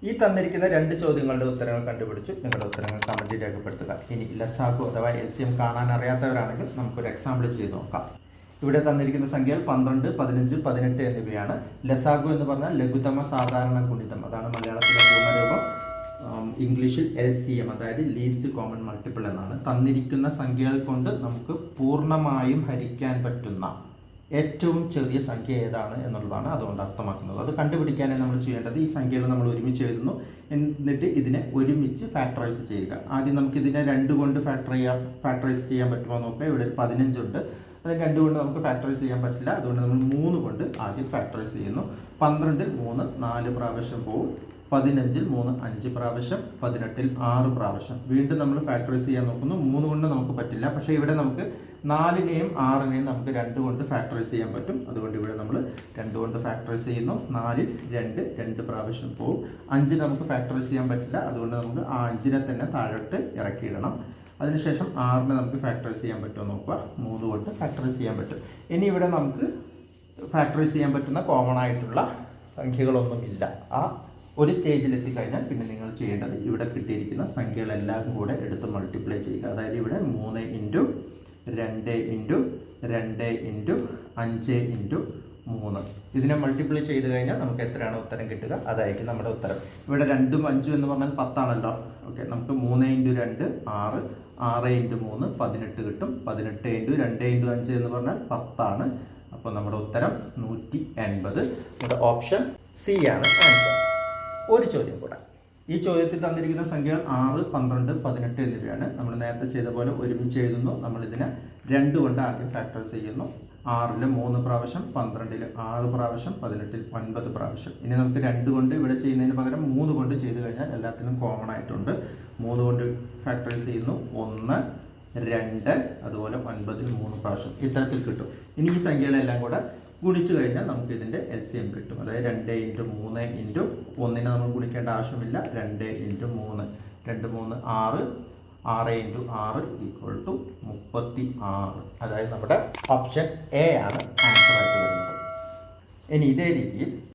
ഈ തന്നിരിക്കുന്ന രണ്ട് ചോദ്യങ്ങളുടെ ഉത്തരങ്ങൾ കണ്ടുപിടിച്ചു. നിങ്ങളുടെ ഉത്തരങ്ങൾ കമൻറ്റിൽ രേഖപ്പെടുത്തുക. ഇനി ലസാഗു അഥവാ LCM കാണാൻ അറിയാത്തവരാണെങ്കിൽ നമുക്കൊരു എക്സാമ്പിൾ ചെയ്ത് നോക്കാം. ഇവിടെ തന്നിരിക്കുന്ന സംഖ്യകൾ 12, 15, 18 എന്നിവയാണ്. ലസാഗു എന്ന് പറഞ്ഞാൽ ലഘുതമ സാധാരണ ഗുണിതം. അതാണ് മലയാളത്തിലെ പൂർണ്ണരൂപം. ഇംഗ്ലീഷിൽ LCM അതായത് ലീസ്റ്റ് കോമൺ മൾട്ടിപ്പിൾ എന്നാണ്. തന്നിരിക്കുന്ന സംഖ്യകൾ കൊണ്ട് നമുക്ക് പൂർണ്ണമായും ഹരിക്കാൻ പറ്റുന്ന ഏറ്റവും ചെറിയ സംഖ്യ ഏതാണ് എന്നുള്ളതാണ് അതുകൊണ്ട് അർത്ഥമാക്കുന്നത്. അത് കണ്ടുപിടിക്കാനായി നമ്മൾ ചെയ്യേണ്ടത് ഈ സംഖ്യകൾ നമ്മൾ ഒരുമിച്ച് എഴുതുന്നു, എന്നിട്ട് ഇതിനെ ഒരുമിച്ച് ഫാക്ടറൈസ് ചെയ്യുക. ആദ്യം നമുക്കിതിനെ 2 കൊണ്ട് ഫാക്ടറൈസ് ചെയ്യാൻ പറ്റുമോ നോക്കുക. ഇവിടെ 15 ഉണ്ട്, അത് 2 കൊണ്ട് നമുക്ക് ഫാക്ടറൈസ് ചെയ്യാൻ പറ്റില്ല. അതുകൊണ്ട് നമ്മൾ 3 കൊണ്ട് ആദ്യം ഫാക്ടറൈസ് ചെയ്യുന്നു. 12-ൽ 3 4 പ്രാവശ്യം പോകും, 15-ൽ 3 5 പ്രാവശ്യം, 18-ൽ 6 പ്രാവശ്യം. വീണ്ടും നമ്മൾ ഫാക്ടറൈസ് ചെയ്യാൻ നോക്കുന്നു. 3 കൊണ്ട് നമുക്ക് പറ്റില്ല, പക്ഷേ ഇവിടെ നമുക്ക് 4-നെയും 6-നെയും നമുക്ക് 2 കൊണ്ട് ഫാക്ടറൈസ് ചെയ്യാൻ പറ്റും. അതുകൊണ്ട് ഇവിടെ നമ്മൾ 2 കൊണ്ട് ഫാക്ടറൈസ് ചെയ്യുന്നു. 4-ൽ 2 പ്രാവശ്യം പോകും. 5 നമുക്ക് ഫാക്ടറൈസ് ചെയ്യാൻ പറ്റില്ല, അതുകൊണ്ട് നമുക്ക് ആ 5-നെ തന്നെ താഴോട്ട് ഇറക്കിയിടണം. അതിനുശേഷം 6-നെ നമുക്ക് ഫാക്ടറൈസ് ചെയ്യാൻ പറ്റുമോ നോക്കുക. 3 കൊണ്ട് ഫാക്ടറൈസ് ചെയ്യാൻ പറ്റും. ഇനി ഇവിടെ നമുക്ക് ഫാക്ടറൈസ് ചെയ്യാൻ പറ്റുന്ന കോമൺ ആയിട്ടുള്ള സംഖ്യകളൊന്നുമില്ല. ആ ഒരു സ്റ്റേജിൽ എത്തിക്കഴിഞ്ഞാൽ പിന്നെ നിങ്ങൾ ചെയ്യേണ്ടത് ഇവിടെ കിട്ടിയിരിക്കുന്ന സംഖ്യകളെല്ലാം കൂടെ എടുത്ത് മൾട്ടിപ്ലൈ ചെയ്യുക. അതായത് ഇവിടെ 3 ഇൻറ്റു 2 ഇൻറ്റു 2 ഇൻറ്റു 5 ഇൻറ്റു 3 ഇതിനെ മൾട്ടിപ്ലൈ ചെയ്ത് കഴിഞ്ഞാൽ നമുക്ക് എത്രയാണ് ഉത്തരം കിട്ടുക, അതായിരിക്കും നമ്മുടെ ഉത്തരം. ഇവിടെ 2ഉം 5ഉം എന്ന് പറഞ്ഞാൽ 10 ആണല്ലോ. ഓക്കെ, നമുക്ക് 3 ഇൻറ്റു 2 6, 6 ഇൻറ്റു 3 18 കിട്ടും. 18 ഇൻറ്റു 2 ഇൻറ്റു 5 എന്ന് പറഞ്ഞാൽ 10 ആണ്. അപ്പോൾ നമ്മുടെ ഉത്തരം 180. നമ്മുടെ ഓപ്ഷൻ സി ആണ് ആൻസർ. ഒരു ചോദ്യം കൂടെ. ഈ ചോദ്യത്തിൽ തന്നിരിക്കുന്ന സംഖ്യകൾ 6, 12, 18 എന്നിവയാണ്. നമ്മൾ നേരത്തെ ചെയ്ത പോലെ ഒരുമിച്ച് എഴുതുന്നു. നമ്മളിതിനെ 2 കൊണ്ട് ആദ്യം ഫാക്ടറൈസ് ചെയ്യുന്നു. 6-ൽ 3 പ്രാവശ്യം, 12-ൽ 6 പ്രാവശ്യം, 18-ൽ 9 പ്രാവശ്യം. ഇനി നമുക്ക് 2 കൊണ്ട് ഇവിടെ ചെയ്യുന്നതിന് പകരം 3 കൊണ്ട് ചെയ്ത് കഴിഞ്ഞാൽ എല്ലാത്തിനും കോമൺ ആയിട്ടുണ്ട്. 3 കൊണ്ട് ഫാക്ടറൈസ് ചെയ്യുന്നു. 1, 2, അതുപോലെ 9-ൽ 3 പ്രാവശ്യം. ഇത്തരത്തിൽ കിട്ടും. ഇനി ഈ സംഖ്യകളെല്ലാം കൂടെ ഗുണിച്ചു കഴിഞ്ഞാൽ നമുക്ക് ഇതിൻ്റെ LCM കിട്ടും. അതായത് 2 ഇൻറ്റു 3 ഇൻറ്റു 1-നെ നമ്മൾ ഗുണിക്കേണ്ട ആവശ്യമില്ല. 2 ഇൻറ്റു 3, 2 3 6, 6 ഇൻറ്റു 6 ഈക്വൽ ടു 36. അതായത് നമ്മുടെ ഓപ്ഷൻ എ ആണ് ആൻസർ ആയിട്ട് വരുന്നത്. ഇനി ഇതേ രീതിയിൽ